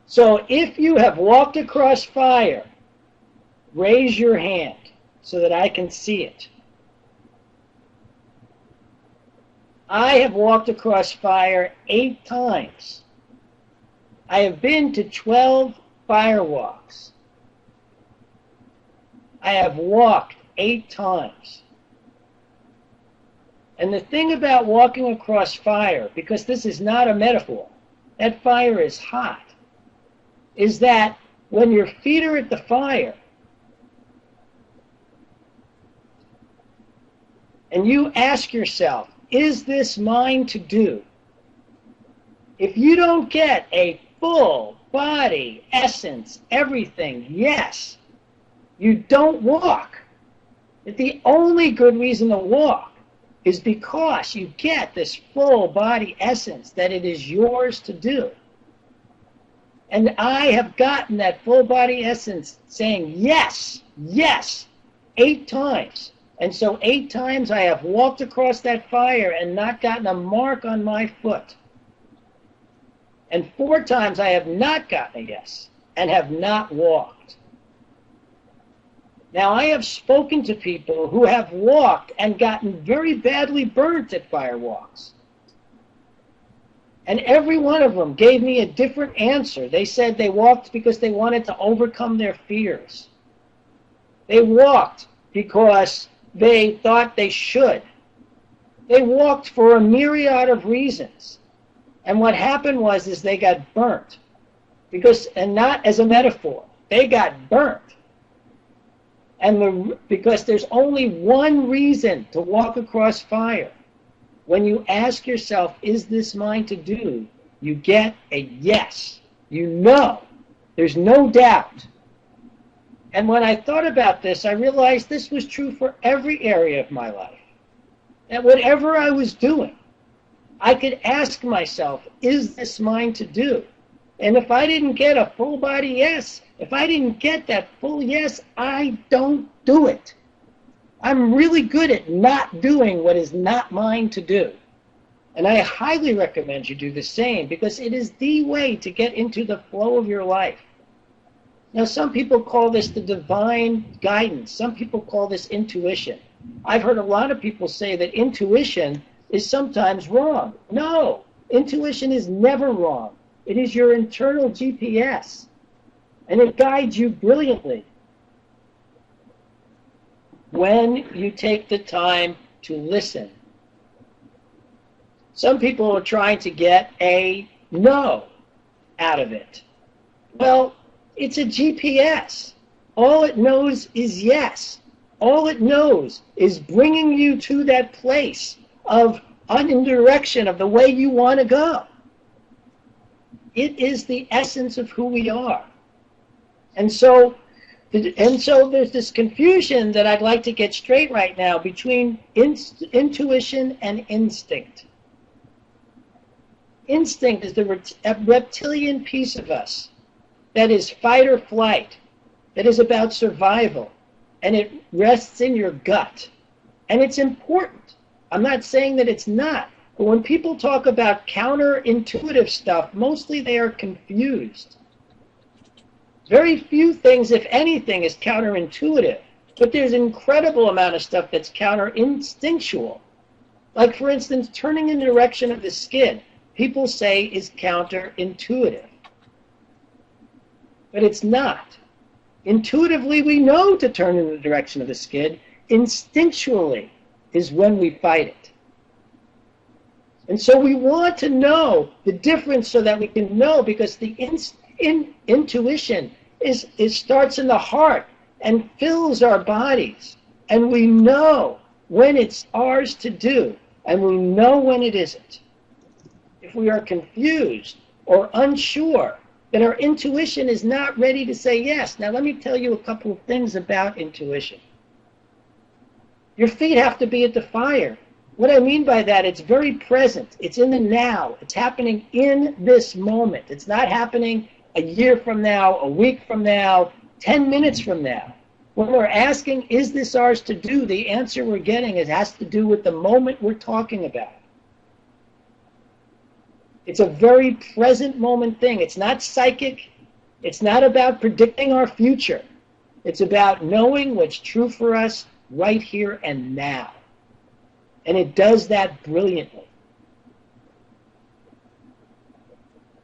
So if you have walked across fire, raise your hand so that I can see it. I have walked across fire 8 times. I have been to 12 fire walks. I have walked 8 times. And the thing about walking across fire, because this is not a metaphor, that fire is hot, is that when your feet are at the fire and you ask yourself, is this mine to do? If you don't get a full body, essence, everything, yes, you don't walk. The only good reason to walk is because you get this full body essence that it is yours to do. And I have gotten that full body essence saying yes, yes, 8 times. And so 8 times I have walked across that fire and not gotten a mark on my foot. And 4 times I have not gotten a yes and have not walked. Now I have spoken to people who have walked and gotten very badly burnt at fire walks. And every one of them gave me a different answer. They said they walked because they wanted to overcome their fears. They walked because they thought they should. They walked for a myriad of reasons. And what happened was they got burnt. And not as a metaphor. They got burnt. And because there's only one reason to walk across fire. When you ask yourself, is this mine to do? You get a yes. You know. There's no doubt. And when I thought about this, I realized this was true for every area of my life. That whatever I was doing, I could ask myself, is this mine to do? And if I didn't get a full body yes, if I didn't get that full yes, I don't do it. I'm really good at not doing what is not mine to do. And I highly recommend you do the same because it is the way to get into the flow of your life. Now, some people call this the divine guidance. Some people call this intuition. I've heard a lot of people say that intuition is sometimes wrong. No, intuition is never wrong. It is your internal GPS, and it guides you brilliantly when you take the time to listen. Some people are trying to get a no out of it. Well, it's a GPS. All it knows is yes. All it knows is bringing you to that place of in direction of the way you want to go. It is the essence of who we are. And so there's this confusion that I'd like to get straight right now between intuition and instinct. Instinct is the reptilian piece of us that is fight or flight, that is about survival, and it rests in your gut. And it's important. I'm not saying that it's not. But when people talk about counterintuitive stuff, mostly they are confused. Very few things, if anything, is counterintuitive. But there's an incredible amount of stuff that's counterinstinctual. Like, for instance, turning in the direction of the skid, people say is counterintuitive. But it's not. Intuitively, we know to turn in the direction of the skid. Instinctually is when we fight it. And so we want to know the difference so that we can know, because the intuition starts in the heart and fills our bodies. And we know when it's ours to do, and we know when it isn't. If we are confused or unsure, then our intuition is not ready to say yes. Now let me tell you a couple of things about intuition. Your feet have to be at the fire. What I mean by that, it's very present. It's in the now. It's happening in this moment. It's not happening a year from now, a week from now, 10 minutes from now. When we're asking, is this ours to do, the answer we're getting has to do with the moment we're talking about. It's a very present moment thing. It's not psychic. It's not about predicting our future. It's about knowing what's true for us right here and now. And it does that brilliantly.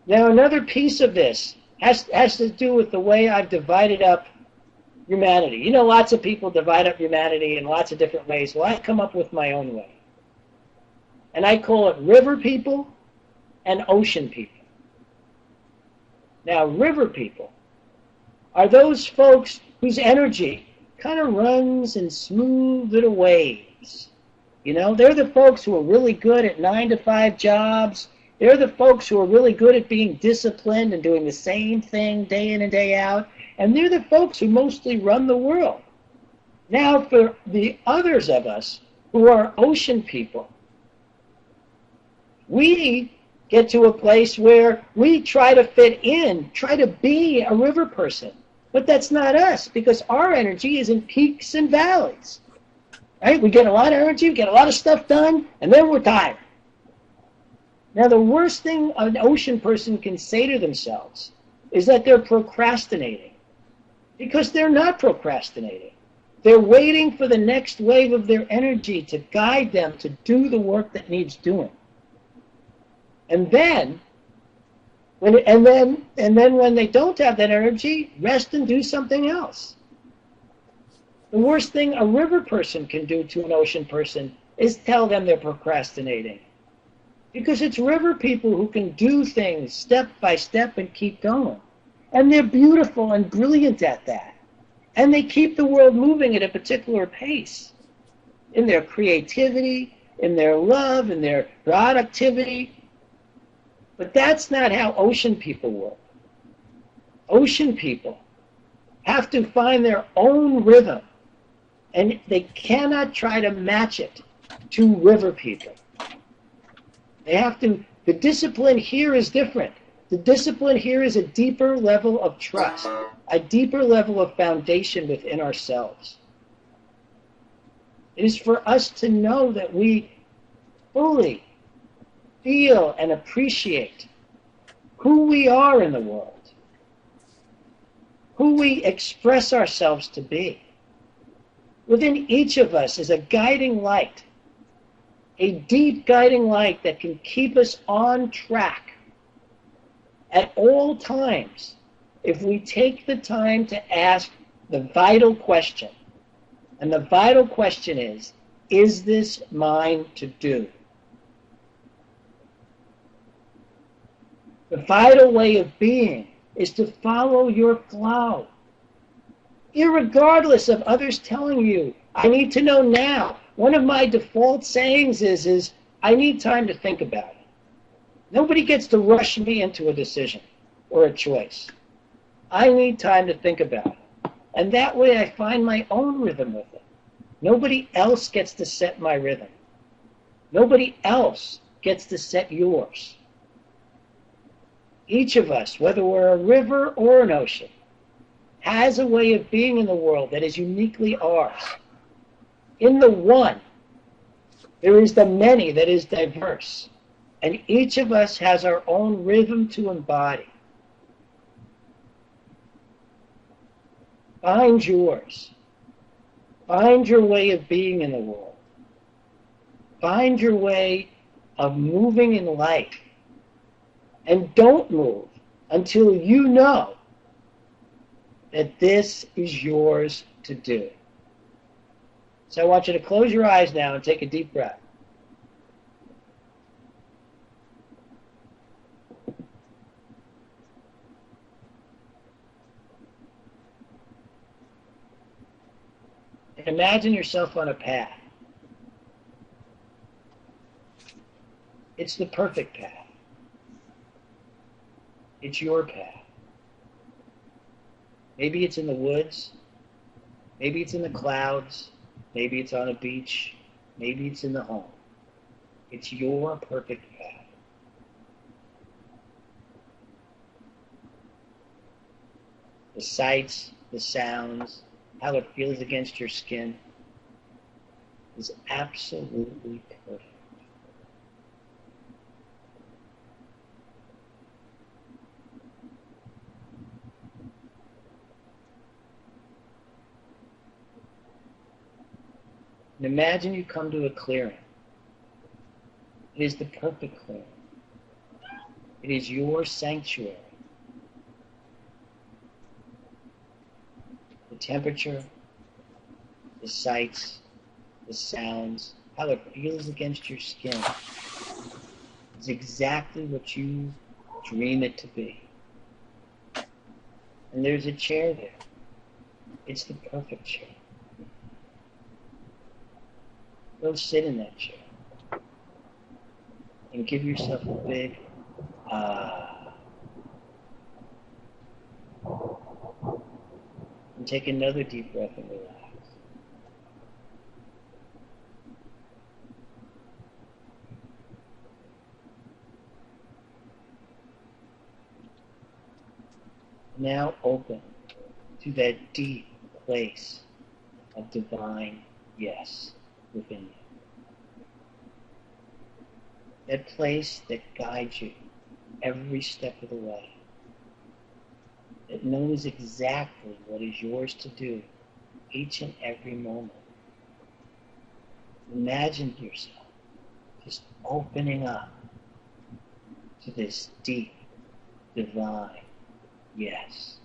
Now, another piece of this has to do with the way I've divided up humanity. You know, lots of people divide up humanity in lots of different ways. Well, I've come up with my own way. And I call it river people and ocean people. Now, river people are those folks whose energy kind of runs in smooth little waves. You know, they're the folks who are really good at 9-to-5 jobs. They're the folks who are really good at being disciplined and doing the same thing day in and day out. And they're the folks who mostly run the world. Now, for the others of us who are ocean people, we get to a place where we try to fit in, try to be a river person. But that's not us, because our energy is in peaks and valleys. Right? We get a lot of energy, we get a lot of stuff done, and then we're tired. Now, the worst thing an ocean person can say to themselves is that they're procrastinating. Because they're not procrastinating. They're waiting for the next wave of their energy to guide them to do the work that needs doing. And then when they don't have that energy, rest and do something else. The worst thing a river person can do to an ocean person is tell them they're procrastinating. Because it's river people who can do things step by step and keep going. And they're beautiful and brilliant at that. And they keep the world moving at a particular pace. In their creativity, in their love, in their productivity. But that's not how ocean people work. Ocean people have to find their own rhythm. And they cannot try to match it to river people. They have to, the discipline here is different. The discipline here is a deeper level of trust, a deeper level of foundation within ourselves. It is for us to know that we fully feel and appreciate who we are in the world, who we express ourselves to be. Within each of us is a guiding light, a deep guiding light that can keep us on track at all times if we take the time to ask the vital question. And the vital question is this mine to do? The vital way of being is to follow your flow, irregardless of others telling you, I need to know now. One of my default sayings is I need time to think about it. Nobody gets to rush me into a decision or a choice. I need time to think about it. And that way I find my own rhythm with it. Nobody else gets to set my rhythm. Nobody else gets to set yours. Each of us, whether we're a river or an ocean, has a way of being in the world that is uniquely ours. In the one, there is the many that is diverse. And each of us has our own rhythm to embody. Find yours. Find your way of being in the world. Find your way of moving in life. And don't move until you know that this is yours to do. So I want you to close your eyes now and take a deep breath. And imagine yourself on a path. It's the perfect path. It's your path. Maybe it's in the woods. Maybe it's in the clouds. Maybe it's on a beach. Maybe it's in the home. It's your perfect path. The sights, the sounds, how it feels against your skin is absolutely perfect. And imagine you come to a clearing. It is the perfect clearing. It is your sanctuary. The temperature, the sights, the sounds, how it feels against your skin is exactly what you dream it to be. And there's a chair there. It's the perfect chair. Go sit in that chair and give yourself a big and take another deep breath and relax. Now open to that deep place of divine yes within you. That place that guides you every step of the way. That knows exactly what is yours to do each and every moment. Imagine yourself just opening up to this deep, divine yes.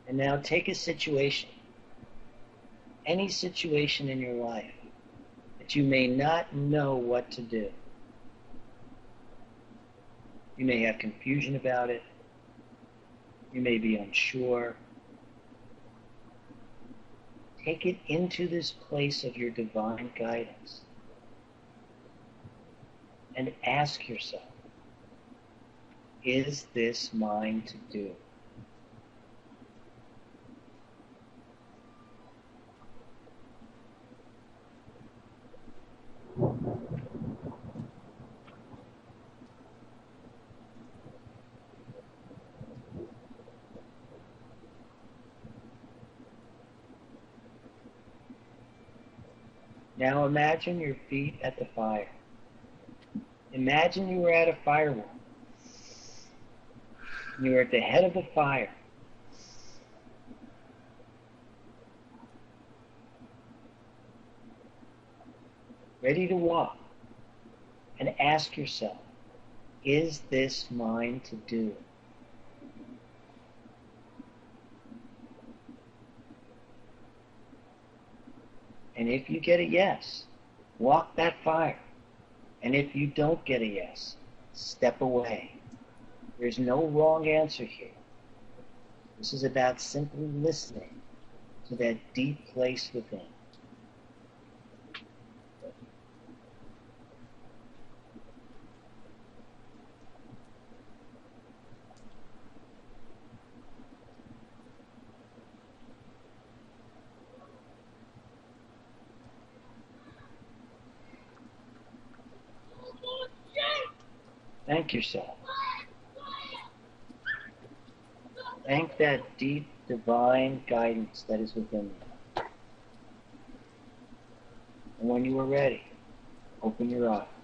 And now take a situation, any situation in your life that you may not know what to do. You may have confusion about it. You may be unsure. Take it into this place of your divine guidance and ask yourself, is this mine to do? Now imagine your feet at the fire. Imagine you were at a fire wall. You were at the head of the fire. Ready to walk. And ask yourself, is this mine to do? And if you get a yes, walk that fire. And if you don't get a yes, step away. There's no wrong answer here. This is about simply listening to that deep place within. Thank yourself. Thank that deep divine guidance that is within you. And when you are ready, open your eyes.